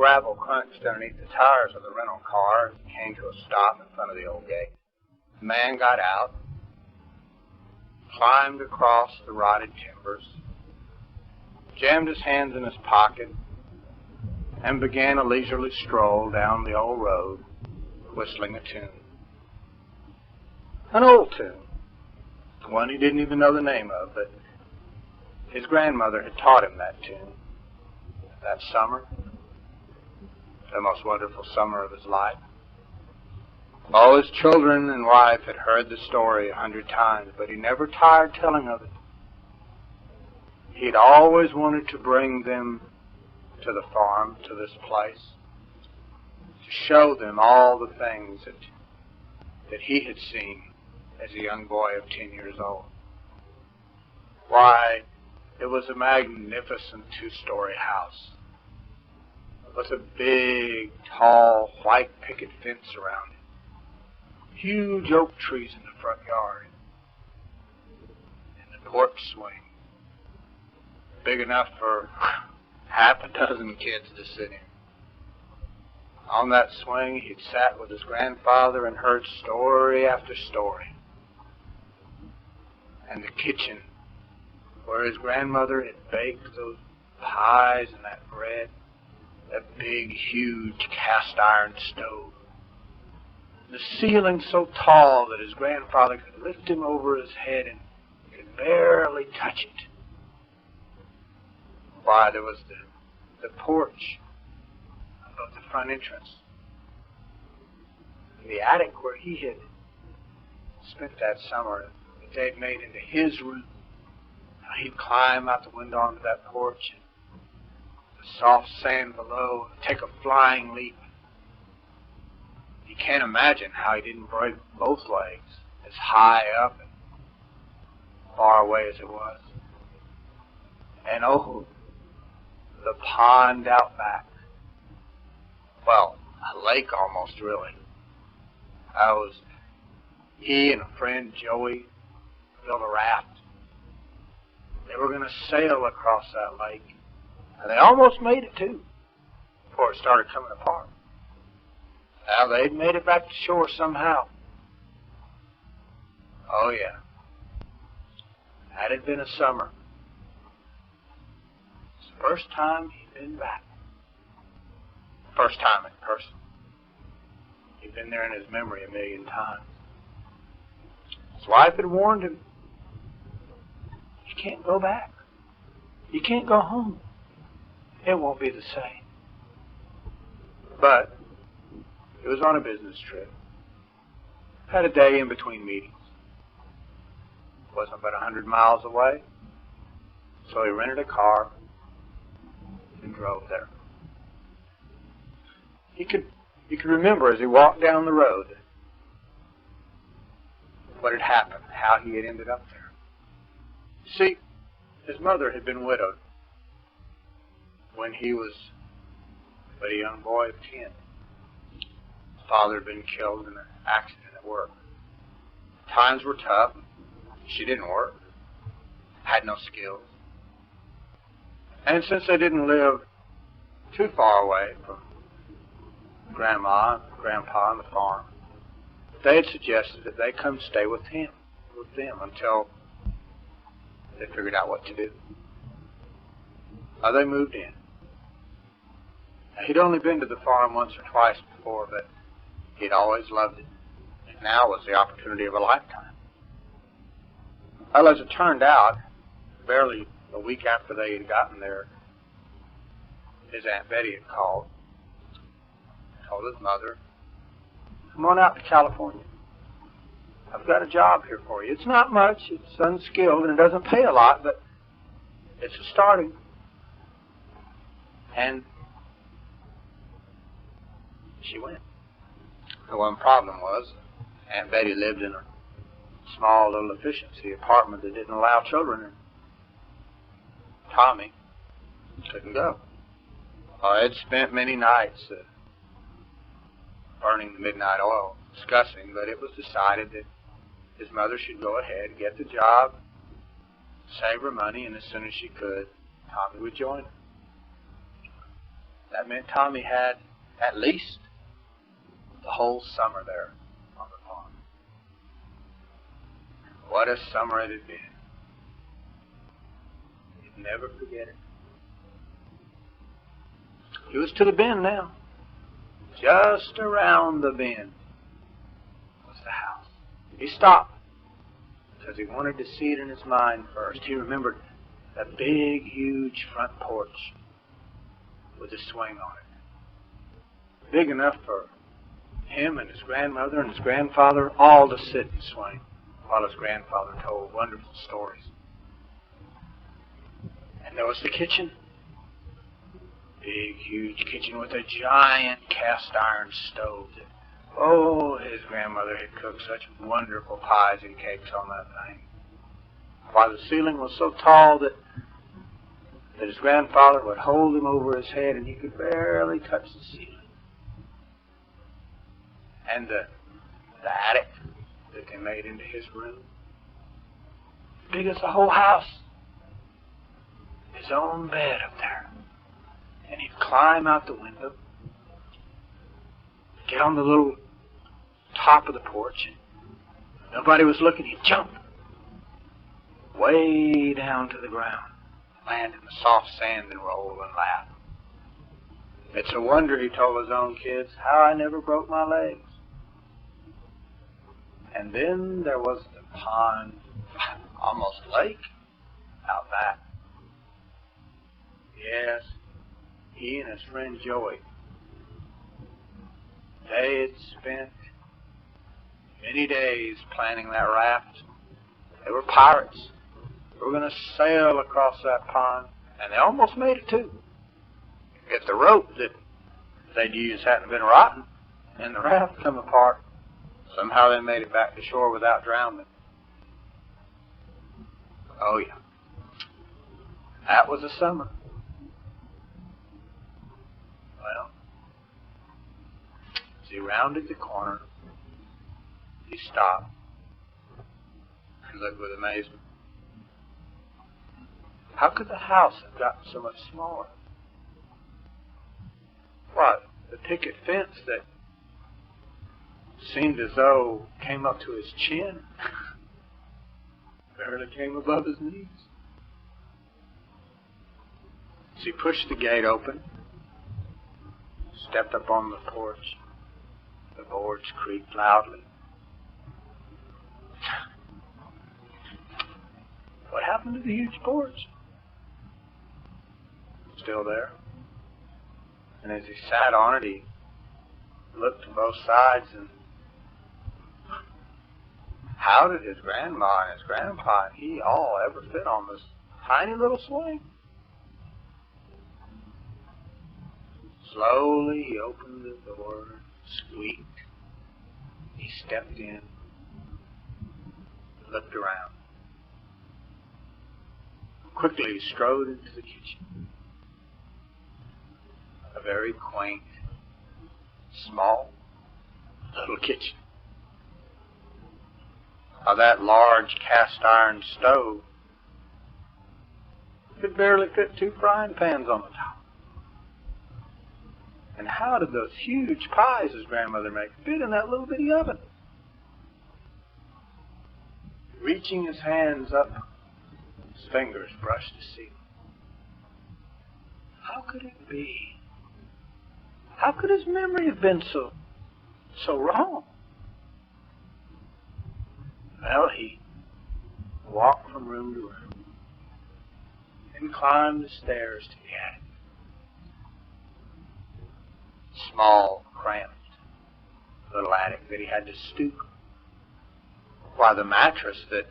gravel crunched underneath the tires of the rental car as it came to a stop in front of the old gate. The man got out, climbed across the rotted timbers, jammed his hands in his pocket, and began a leisurely stroll down the old road, whistling a tune. An old tune, one he didn't even know the name of, but his grandmother had taught him that tune. That summer, the most wonderful summer of his life. All his children and wife had heard the story 100 times, but he never tired telling of it. He'd always wanted to bring them to the farm, to this place, to show them all the things that he had seen as a young boy of 10 years old. Why, it was a magnificent 2-story house with a big, tall, white picket fence around it. Huge oak trees in the front yard. And the porch swing, big enough for half a dozen kids to sit in. On that swing, he'd sat with his grandfather and heard story after story. And the kitchen, where his grandmother had baked those pies and that bread, that big, huge cast-iron stove. The ceiling so tall that his grandfather could lift him over his head and could barely touch it. Why, there was the porch above the front entrance. In the attic where he had spent that summer, that they'd made into his room. He'd climb out the window onto that porch, and the soft sand below, take a flying leap. You can't imagine how he didn't break both legs, as high up and far away as it was. And oh, the pond out back. Well, a lake almost, really. He and a friend, Joey, built a raft. They were going to sail across that lake. And they almost made it, too, before it started coming apart. Now, they'd made it back to shore somehow. Oh, yeah. That had been a summer. It's the first time he'd been back. First time in person. He'd been there in his memory 1,000,000 times. His wife had warned him, you can't go back. You can't go home. It won't be the same. But it was on a business trip. Had a day in between meetings. Wasn't but 100 miles away. So he rented a car and drove there. He could remember as he walked down the road what had happened, how he had ended up there. See, his mother had been widowed when he was but a young boy of 10. His father had been killed in an accident at work. Times were tough. She didn't work, had no skills. And since they didn't live too far away from Grandma and Grandpa on the farm, they had suggested that they come stay with them until they figured out what to do. They moved in. Now, he'd only been to the farm once or twice before, but he'd always loved it. And now was the opportunity of a lifetime. Well, as it turned out, barely a week after they had gotten there, his Aunt Betty had called, told his mother, come on out to California. I've got a job here for you. It's not much, it's unskilled, and it doesn't pay a lot, but it's a starting. And she went. The one problem was, Aunt Betty lived in a small little efficiency apartment that didn't allow children in. Tommy couldn't go. I had spent many nights burning the midnight oil, discussing, but it was decided that his mother should go ahead and get the job, save her money, and as soon as she could, Tommy would join her. That meant Tommy had at least the whole summer there on the farm. What a summer it had been. He'd never forget it. He was to the bend now. Just around the bend was the house. He stopped because he wanted to see it in his mind first. He remembered a big, huge front porch with a swing on it. Big enough for him and his grandmother and his grandfather all to sit and swing while his grandfather told wonderful stories. And there was the kitchen. Big, huge kitchen with a giant cast iron stove that, oh, his grandmother had cooked such wonderful pies and cakes on that thing. While the ceiling was so tall that his grandfather would hold him over his head and he could barely touch the ceiling. And the attic that they made into his room, big as the whole house. His own bed up there. And he'd climb out the window, get on the little top of the porch, and nobody was looking. He'd jump way down to the ground, land in the soft sand, and roll and laugh. It's a wonder, he told his own kids, how I never broke my legs. And then there was the pond, almost lake, out back. Yes, he and his friend Joey, they had spent many days planning that raft. They were pirates. They were going to sail across that pond, and they almost made it too. If the rope that they'd used hadn't been rotten and the raft come apart, somehow they made it back to shore without drowning. Oh yeah, that was a summer. Well, as he rounded the corner, he stopped and looked with amazement. How could the house have gotten so much smaller? What, the picket fence that seemed as though came up to his chin barely came above his knees. As he pushed the gate open, stepped up on the porch, the boards creaked loudly. What happened to the huge porch? Still there. And as he sat on it, he looked to both sides, and how did his grandma and his grandpa and he all ever fit on this tiny little swing? Slowly he opened the door, squeaked. He stepped in, looked around. Quickly he strode into the kitchen. A very quaint, small, little kitchen. That large cast iron stove could barely fit 2 frying pans on the top. And how did those huge pies his grandmother made fit in that little bitty oven? Reaching his hands up, his fingers brushed the ceiling. How could it be? How could his memory have been so wrong? Well, he walked from room to room and climbed the stairs to the attic. Small, cramped little attic that he had to stoop, while the mattress that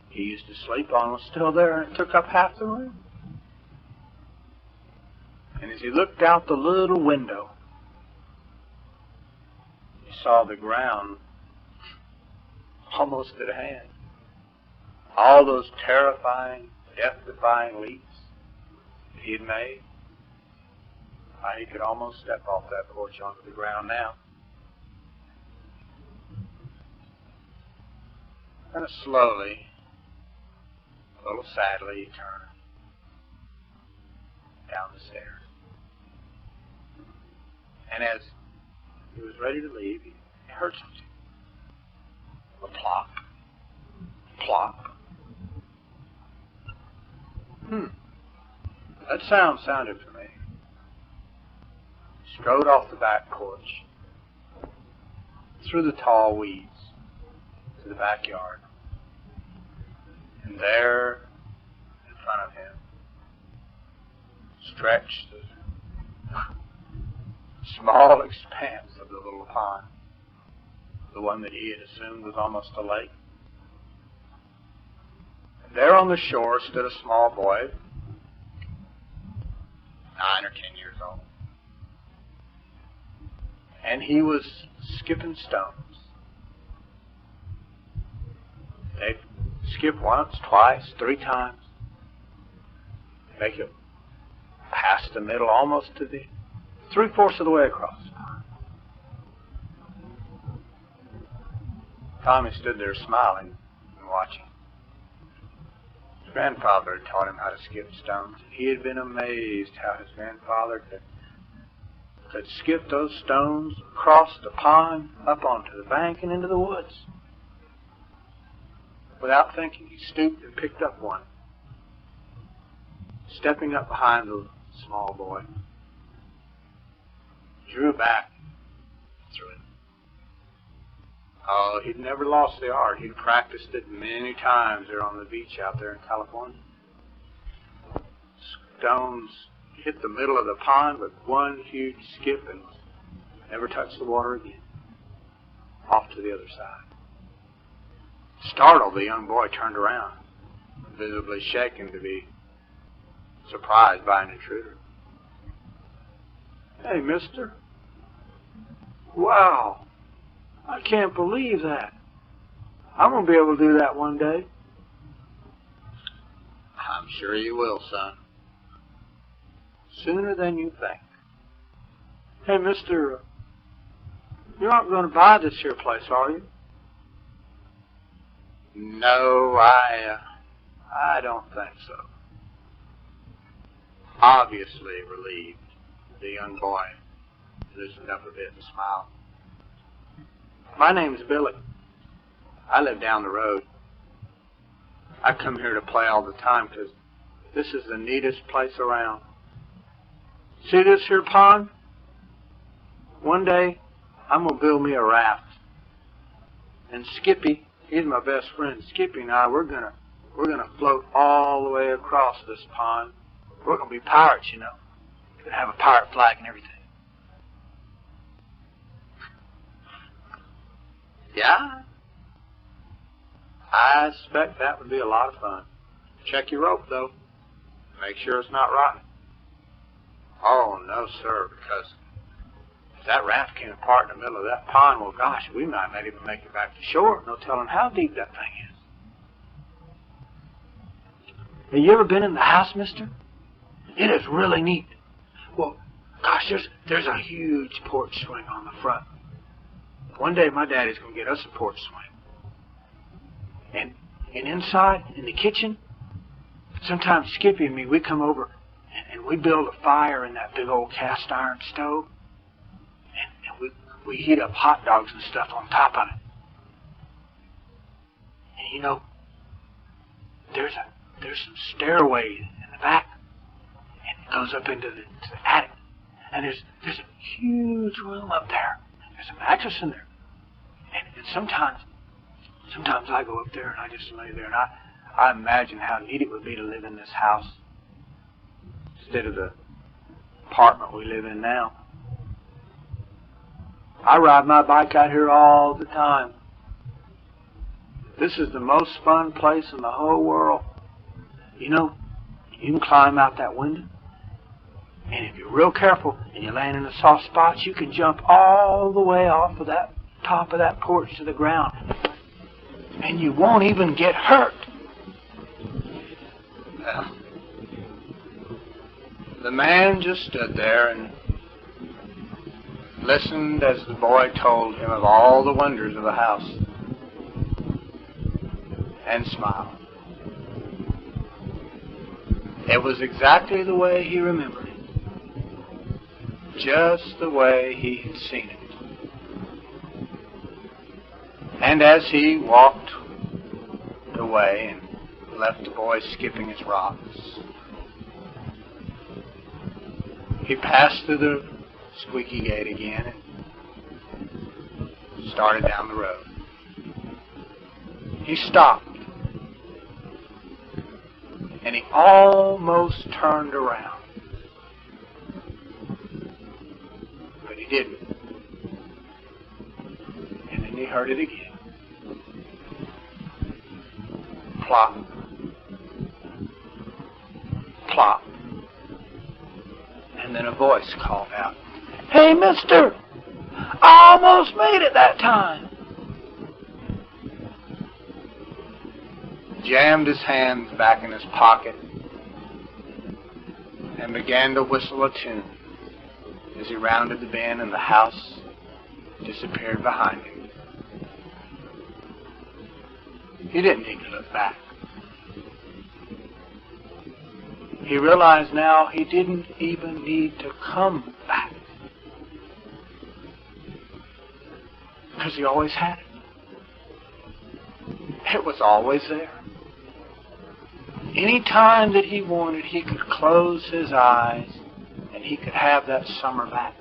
he used to sleep on was still there, and it took up half the room. And as he looked out the little window, he saw the ground almost at hand. All those terrifying, death-defying leaps that he had made. He could almost step off that porch onto the ground now. And slowly, a little sadly, he turned down the stairs. And as he was ready to leave, he heard something. A plop. Plop. That sound sounded familiar. He strode off the back porch, through the tall weeds, to the backyard. And there, in front of him, stretched the small expanse of the little pond, the one that he had assumed was almost a lake. And there on the shore stood a small boy, 9 or 10 years old. And he was skipping stones. They'd skip once, twice, 3 times. Make it past the middle, almost to the 3/4 of the way across. Tommy stood there smiling and watching. His grandfather had taught him how to skip stones. He had been amazed how his grandfather could skip those stones across the pond, up onto the bank, and into the woods. Without thinking, he stooped and picked up one, stepping up behind the small boy, drew back, threw it. Oh, he'd never lost the art. He'd practiced it many times there on the beach out there in California. Stones hit the middle of the pond with one huge skip and never touched the water again. Off to the other side. Startled, the young boy turned around, visibly shaken to be surprised by an intruder. "Hey, mister. Wow. I can't believe that. I'm going to be able to do that one day." "I'm sure you will, son. Sooner than you think." "Hey, mister, you aren't going to buy this here place, are you?" "No, I don't think so." Obviously relieved, the young boy loosened up a bit and smiled. "My name's Billy. I live down the road. I come here to play all the time because this is the neatest place around. See this here pond? One day, I'm going to build me a raft. And Skippy, he's my best friend. Skippy and I, we're gonna float all the way across this pond. We're going to be pirates, you know. We're going to have a pirate flag and everything." "Yeah? I expect that would be a lot of fun. Check your rope, though. Make sure it's not rotten." "Oh, no, sir, because if that raft came apart in the middle of that pond, well, gosh, we might not even make it back to shore. No telling how deep that thing is." "Have you ever been in the house, mister? It is really neat. Well, gosh, there's a huge porch swing on the front. One day my daddy's going to get us a porch swing. And inside, in the kitchen, sometimes Skippy and me, we come over and we build a fire in that big old cast iron stove. And we heat up hot dogs and stuff on top of it. And you know, there's some stairway in the back. And it goes up into the attic. And there's a huge room up there. There's a mattress in there. And sometimes I go up there and I just lay there and I imagine how neat it would be to live in this house instead of the apartment we live in now. I ride my bike out here all the time. This is the most fun place in the whole world. You know, you can climb out that window, and if you're real careful and you land in a soft spot, you can jump all the way off of that top of that porch to the ground, and you won't even get hurt. Well, the man just stood there and listened as the boy told him of all the wonders of the house, and smiled. It was exactly the way he remembered it. just the way he had seen it. And as he walked away and left the boy skipping his rocks, he passed through the squeaky gate again and started down the road. He stopped, and he almost turned around, but he didn't. And then he heard it again. Plop, plop. And then a voice called out, "Hey, mister, I almost made it that time." Jammed his hands back in his pocket and began to whistle a tune as he rounded the bend and the house disappeared behind him. He didn't need to look back. He realized now he didn't even need to come back, because he always had it. It was always there. Any time that he wanted, he could close his eyes and he could have that summer back.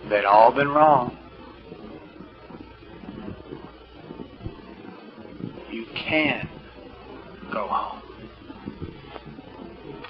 They'd all been wrong. You can